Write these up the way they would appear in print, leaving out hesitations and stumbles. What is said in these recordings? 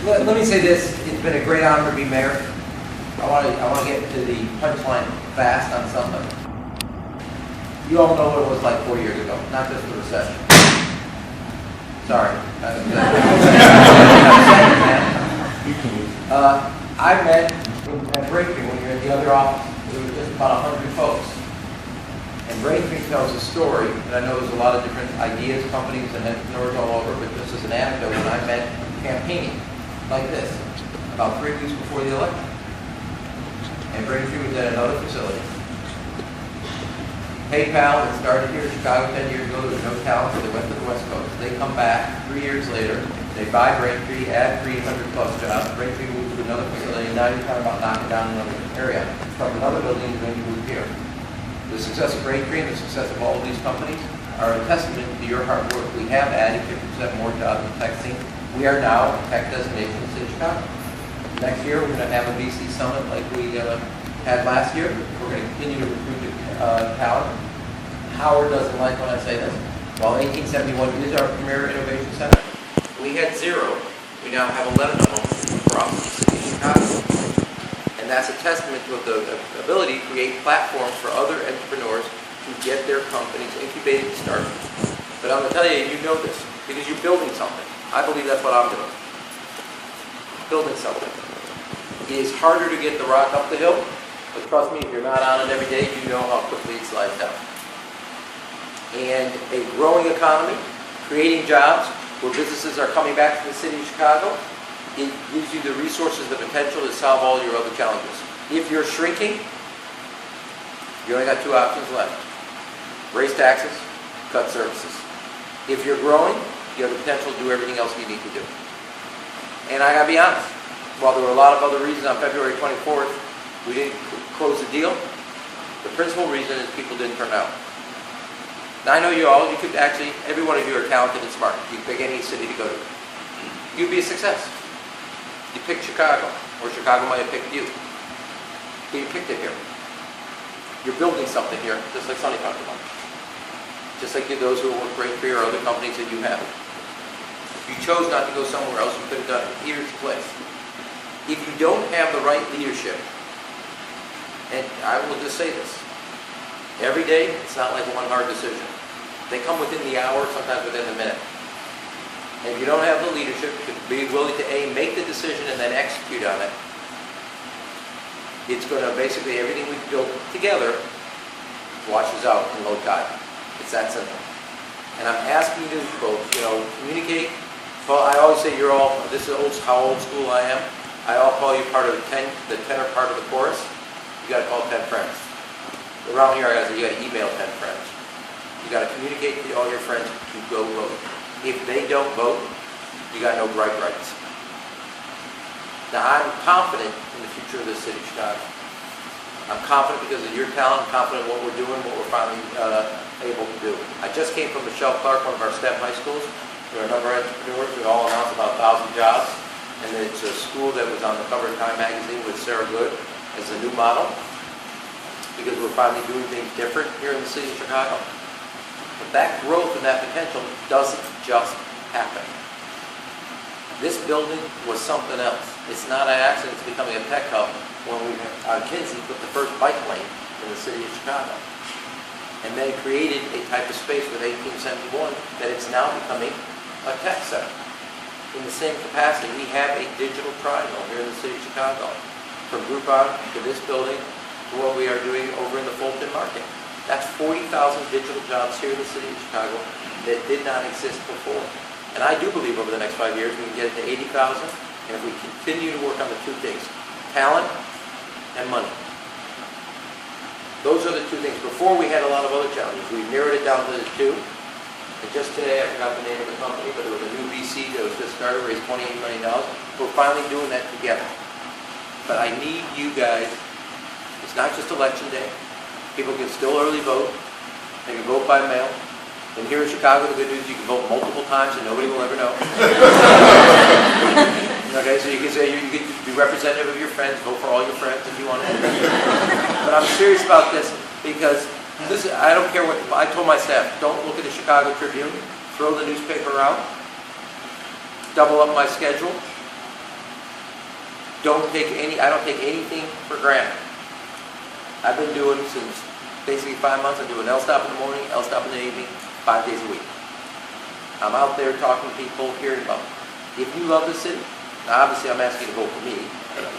Let me say this, it's been a great honor to be mayor. I want to get to the punchline fast on something. You all know what it was like 4 years ago, not just the recession. Sorry. I met at Braintree when you were in the other office. There was just about 100 folks. And Braintree tells a story, and I know there's a lot of different ideas, companies, and entrepreneurs all over, but just as an anecdote, when I met campaigning like this, about 3 weeks before the election. And Braintree was at another facility. PayPal that started here in Chicago 10 years ago, there was no talent, so they went to the West Coast. They come back 3 years later, they buy Braintree, add 300 plus jobs. Braintree moves to another facility, and now you're talking about knocking down another area. From another building, you're going to move here. The success of Braintree and the success of all of these companies are a testament to your hard work. We have added 50% more jobs in texting. We are now a tech destination in the city of Chicago. Next year, we're going to have a VC summit like we had last year. We're going to continue to recruit talent. Howard doesn't like when I say this. While 1871 is our premier innovation center, we had 0. We now have 11 of them across the city of Chicago. And that's a testament to the ability to create platforms for other entrepreneurs to get their companies incubated and started. But I'm going to tell you, you know this, because you're building something. I believe that's what I'm doing. Building something. It is harder to get the rock up the hill, but trust me, if you're not on it every day, you know how quickly it slides down. And a growing economy, creating jobs, where businesses are coming back to the city of Chicago, it gives you the resources, the potential to solve all your other challenges. If you're shrinking, you only got 2 options left. Raise taxes, cut services. If you're growing, you have the potential to do everything else you need to do. And I gotta be honest, while there were a lot of other reasons on February 24th, we didn't close the deal, the principal reason is people didn't turn out. Now I know you all, you could actually, every one of you are talented and smart. You can pick any city to go to. You'd be a success. You picked Chicago, or Chicago might have picked you. But you picked it here. You're building something here, just like Sonny talked about. Just like those who work Braintree or other companies that you have. If you chose not to go somewhere else, you could have done it. Here's the place. If you don't have the right leadership, and I will just say this, every day, it's not like one hard decision. They come within the hour, sometimes within the minute. And if you don't have the leadership to be willing to A, make the decision and then execute on it, it's going to basically, everything we've built together washes out in low tide. It's that simple. And I'm asking you folks, communicate. Well, I always say you're all, this is how old school I am. I all call you part of the tenor part of the chorus. You got to call 10 friends. Around here, I got to say you got to email 10 friends. You got to communicate to all your friends to go vote. If they don't vote, you got no bright rights. Now, I'm confident in the future of the city of Chicago. I'm confident because of your talent. I'm confident in what we're doing, what we're finally able to do. I just came from Michelle Clark, one of our STEM high schools. There are a number of entrepreneurs. We all announced about 1,000 jobs. And it's a school that was on the cover of Time magazine with Sarah Good as a new model, because we're finally doing things different here in the city of Chicago. But that growth and that potential doesn't just happen. This building was something else. It's not an accident it's becoming a tech hub when Kinsey put the first bike lane in the city of Chicago. And then created a type of space with 1871 that it's now becoming a tech center. In the same capacity, we have a digital triangle here in the city of Chicago. From Groupon to this building to what we are doing over in the Fulton Market. That's 40,000 digital jobs here in the city of Chicago that did not exist before. And I do believe over the next 5 years we can get it to 80,000, and if we continue to work on the 2 things, talent and money. Those are the 2 things. Before we had a lot of other challenges. We narrowed it down to the 2. And just today, I forgot the name of the company, but it was a new VC that was just started, raised $28 million. We're finally doing that together. But I need you guys. It's not just election day. People can still early vote. They can vote by mail. And here in Chicago, the good news, you can vote multiple times and nobody will ever know. Okay, so you can say you can be representative of your friends, vote for all your friends if you want to. But I'm serious about this because I don't care what, I told my staff, don't look at the Chicago Tribune, throw the newspaper out, double up my schedule, I don't take anything for granted. I've been doing since basically 5 months. I'm doing L-stop in the morning, L-stop in the evening, 5 days a week. I'm out there talking to people, hearing about it. If you love the city, now obviously I'm asking you to vote for me.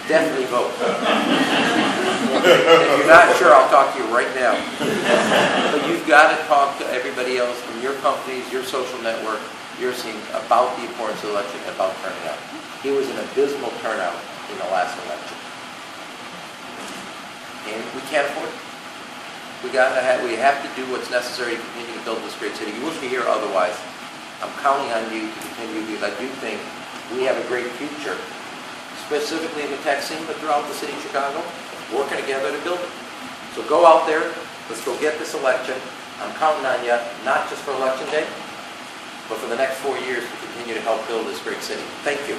Definitely vote. If you're not sure, I'll talk to you right now. But you've got to talk to everybody else from your companies, your social network, you're seeing about the importance of the election, about turning out. It was an abysmal turnout in the last election. And we can't afford it. We have to do what's necessary to continue to build this great city. You wouldn't be here otherwise. I'm counting on you to continue because I do think we have a great future, specifically in the tech scene, but throughout the city of Chicago, working together to build it. So go out there, let's go get this election. I'm counting on you, not just for election day, but for the next 4 years to continue to help build this great city. Thank you.